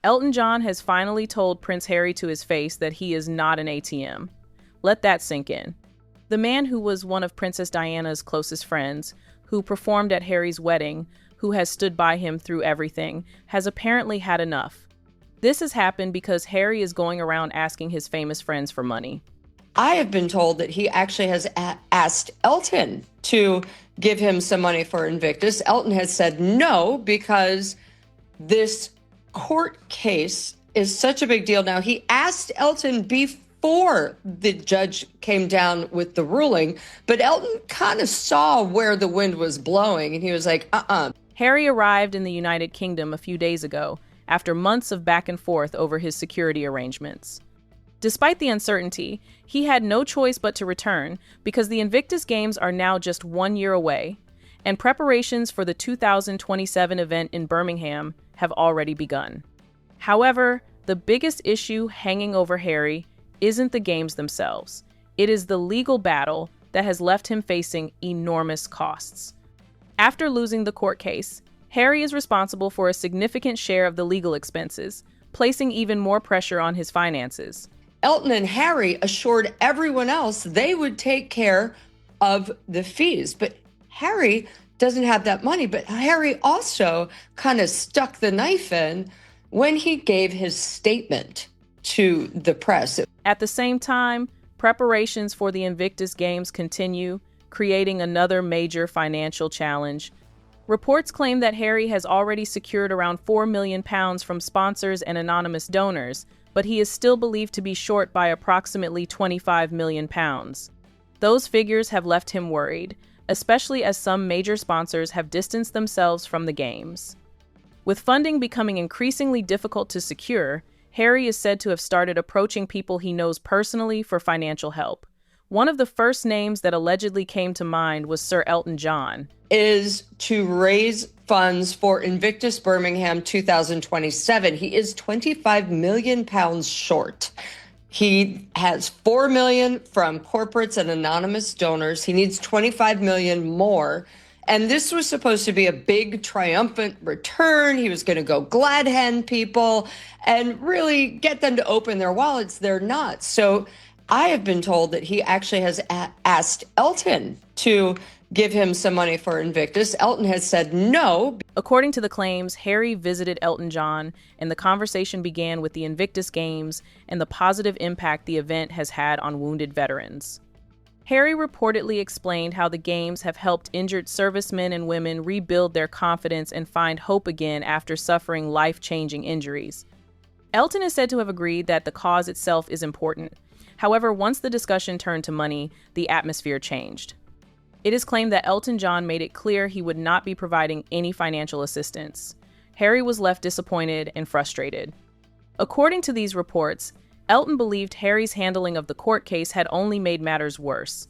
Elton John has finally told Prince Harry to his face that he is not an ATM. Let that sink in. The man who was one of Princess Diana's closest friends, who performed at Harry's wedding, who has stood by him through everything, has apparently had enough. This has happened because Harry is going around asking his famous friends for money. I have been told that he actually has asked Elton to give him some money for Invictus. Elton has said no because this court case is such a big deal now. He asked Elton before the judge came down with the ruling, but Elton kind of saw where the wind was blowing and he was like, Harry arrived in the United Kingdom a few days ago after months of back and forth over his security arrangements. Despite the uncertainty, he had no choice but to return because the Invictus Games are now just 1 year away, and preparations for the 2027 event in Birmingham have already begun. However, the biggest issue hanging over Harry isn't the games themselves. It is the legal battle that has left him facing enormous costs. After losing the court case, Harry is responsible for a significant share of the legal expenses, placing even more pressure on his finances. Elton and Harry assured everyone else they would take care of the fees, but Harry doesn't have that money. But Harry also kind of stuck the knife in when he gave his statement to the press. At the same time, preparations for the Invictus Games continue, creating another major financial challenge. Reports claim that Harry has already secured around £4 million from sponsors and anonymous donors, but he is still believed to be short by approximately £25 million. Those figures have left him worried, especially as some major sponsors have distanced themselves from the games. With funding becoming increasingly difficult to secure, Harry is said to have started approaching people he knows personally for financial help. One of the first names that allegedly came to mind was Sir Elton John. Is to raise funds for Invictus Birmingham 2027. He is £25 million short. He has $4 million from corporates and anonymous donors. He needs $25 million more. And this was supposed to be a big triumphant return. He was going to go glad hand people and really get them to open their wallets. They're not. So I have been told that he actually has asked Elton to give him some money for Invictus. Elton has said no. According to the claims, Harry visited Elton John, and the conversation began with the Invictus Games and the positive impact the event has had on wounded veterans. Harry reportedly explained how the Games have helped injured servicemen and women rebuild their confidence and find hope again after suffering life-changing injuries. Elton is said to have agreed that the cause itself is important. However, once the discussion turned to money, the atmosphere changed. It is claimed that Elton John made it clear he would not be providing any financial assistance. Harry was left disappointed and frustrated. According to these reports, Elton believed Harry's handling of the court case had only made matters worse.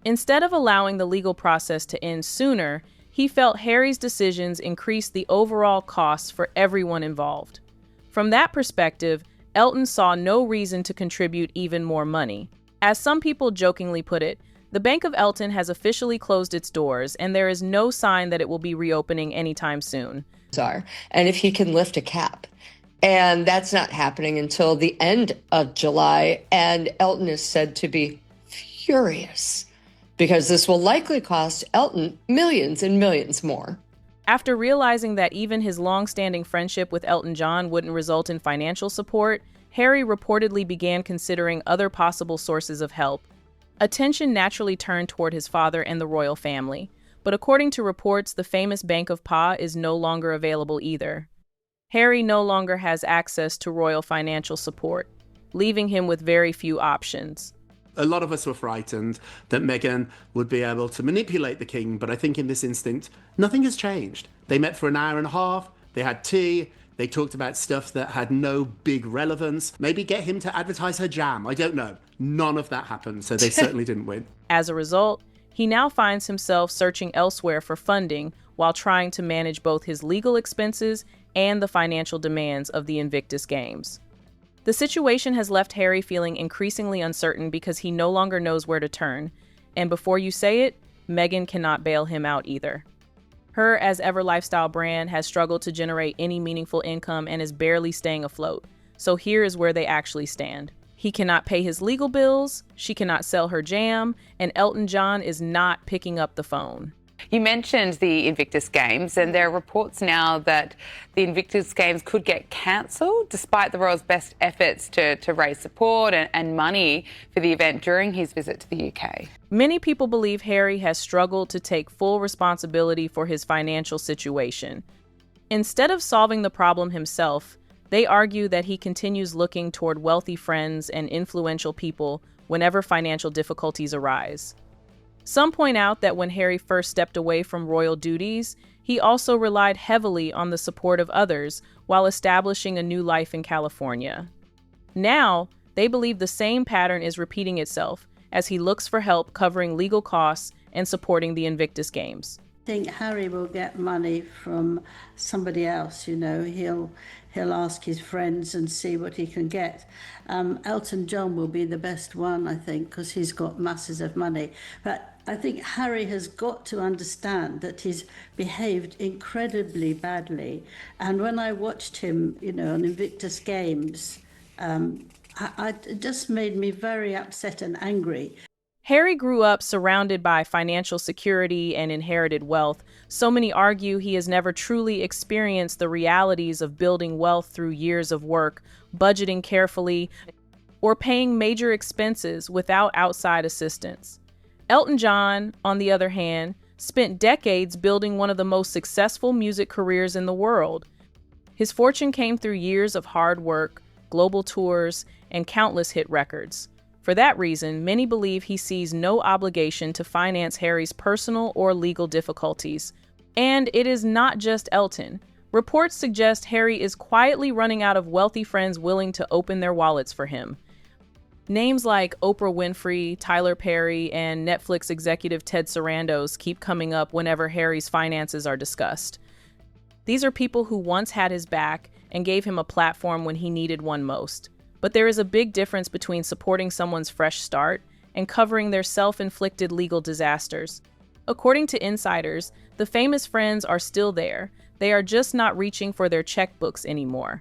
Instead of allowing the legal process to end sooner, he felt Harry's decisions increased the overall costs for everyone involved. From that perspective, Elton saw no reason to contribute even more money. As some people jokingly put it, the Bank of Elton has officially closed its doors, and there is no sign that it will be reopening anytime soon. And if he can lift a cap. And that's not happening until the end of July. And Elton is said to be furious because this will likely cost Elton millions and millions more. After realizing that even his long-standing friendship with Elton John wouldn't result in financial support, Harry reportedly began considering other possible sources of help. Attention naturally turned toward his father and the royal family, but according to reports, the famous Bank of Pa is no longer available either. Harry no longer has access to royal financial support, leaving him with very few options. A lot of us were frightened that Meghan would be able to manipulate the king, but I think in this instant, nothing has changed. They met for an hour and a half, they had tea, they talked about stuff that had no big relevance. Maybe get him to advertise her jam, I don't know. None of that happened, so they certainly didn't win. As a result, he now finds himself searching elsewhere for funding while trying to manage both his legal expenses and the financial demands of the Invictus Games. The situation has left Harry feeling increasingly uncertain because he no longer knows where to turn, and before you say it, Meghan cannot bail him out either. Her as ever lifestyle brand has struggled to generate any meaningful income and is barely staying afloat. So here is where they actually stand. He cannot pay his legal bills, she cannot sell her jam, and Elton John is not picking up the phone. You mentioned the Invictus Games, and there are reports now that the Invictus Games could get cancelled despite the royal's best efforts to raise support and money for the event during his visit to the UK. Many people believe Harry has struggled to take full responsibility for his financial situation. Instead of solving the problem himself, they argue that he continues looking toward wealthy friends and influential people whenever financial difficulties arise. Some point out that when Harry first stepped away from royal duties, he also relied heavily on the support of others while establishing a new life in California. Now, they believe the same pattern is repeating itself as he looks for help covering legal costs and supporting the Invictus Games. I think Harry will get money from somebody else, he'll ask his friends and see what he can get. Elton John will be the best one, I think, because he's got masses of money. But I think Harry has got to understand that he's behaved incredibly badly. And when I watched him, on Invictus Games, it just made me very upset and angry. Harry grew up surrounded by financial security and inherited wealth. So many argue he has never truly experienced the realities of building wealth through years of work, budgeting carefully, or paying major expenses without outside assistance. Elton John, on the other hand, spent decades building one of the most successful music careers in the world. His fortune came through years of hard work, global tours, and countless hit records. For that reason, many believe he sees no obligation to finance Harry's personal or legal difficulties. And it is not just Elton. Reports suggest Harry is quietly running out of wealthy friends willing to open their wallets for him. Names like Oprah Winfrey, Tyler Perry, and Netflix executive Ted Sarandos keep coming up whenever Harry's finances are discussed. These are people who once had his back and gave him a platform when he needed one most. But there is a big difference between supporting someone's fresh start and covering their self-inflicted legal disasters. According to insiders, the famous friends are still there. They are just not reaching for their checkbooks anymore.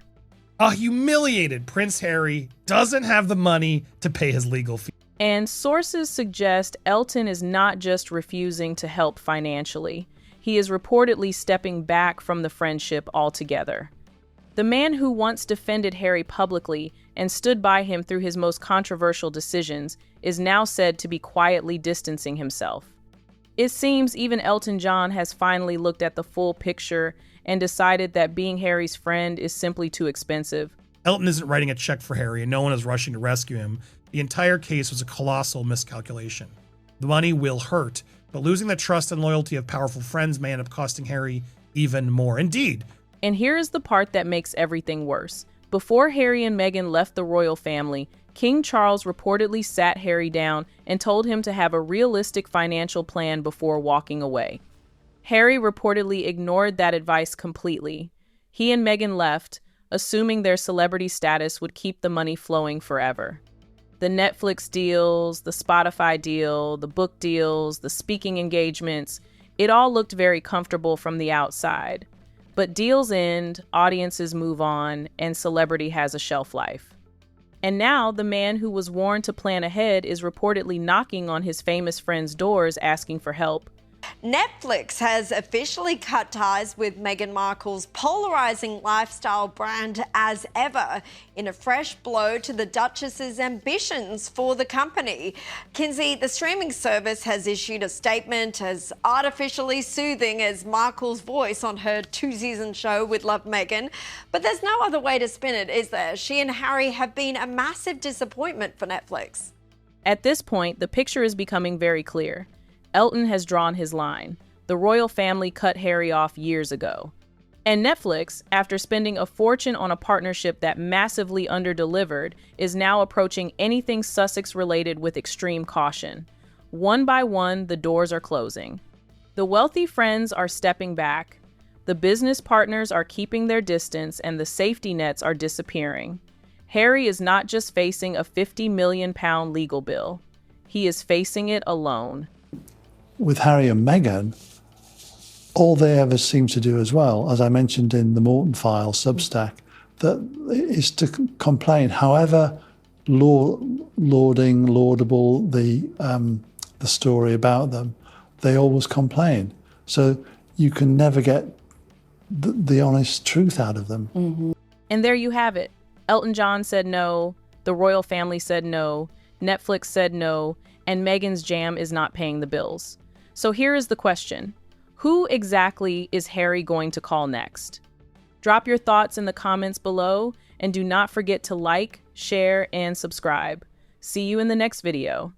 A humiliated Prince Harry doesn't have the money to pay his legal fees. And sources suggest Elton is not just refusing to help financially. He is reportedly stepping back from the friendship altogether. The man who once defended Harry publicly and stood by him through his most controversial decisions is now said to be quietly distancing himself. It seems even Elton John has finally looked at the full picture and decided that being Harry's friend is simply too expensive. Elton isn't writing a check for Harry, and no one is rushing to rescue him. The entire case was a colossal miscalculation. The money will hurt, but losing the trust and loyalty of powerful friends may end up costing Harry even more. Indeed. And here is the part that makes everything worse. Before Harry and Meghan left the royal family, King Charles reportedly sat Harry down and told him to have a realistic financial plan before walking away. Harry reportedly ignored that advice completely. He and Meghan left, assuming their celebrity status would keep the money flowing forever. The Netflix deals, the Spotify deal, the book deals, the speaking engagements, it all looked very comfortable from the outside. But deals end, audiences move on, and celebrity has a shelf life. And now the man who was warned to plan ahead is reportedly knocking on his famous friends' doors asking for help. Netflix has officially cut ties with Meghan Markle's polarizing lifestyle brand As Ever, in a fresh blow to the Duchess's ambitions for the company. Kinsey, the streaming service has issued a statement as artificially soothing as Markle's voice on her two-season show with Love Meghan. But there's no other way to spin it, is there? She and Harry have been a massive disappointment for Netflix. At this point, the picture is becoming very clear. Elton has drawn his line. The royal family cut Harry off years ago. And Netflix, after spending a fortune on a partnership that massively underdelivered, is now approaching anything Sussex-related with extreme caution. One by one, the doors are closing. The wealthy friends are stepping back. The business partners are keeping their distance, and the safety nets are disappearing. Harry is not just facing a £50 million legal bill. He is facing it alone. With Harry and Meghan, all they ever seem to do as well, as I mentioned in the Morton File Substack, that is to complain. However laudable the story about them, they always complain. So you can never get the honest truth out of them. Mm-hmm. And there you have it. Elton John said no, the royal family said no, Netflix said no, and Meghan's jam is not paying the bills. So here is the question. Who exactly is Harry going to call next? Drop your thoughts in the comments below, and do not forget to like, share, and subscribe. See you in the next video.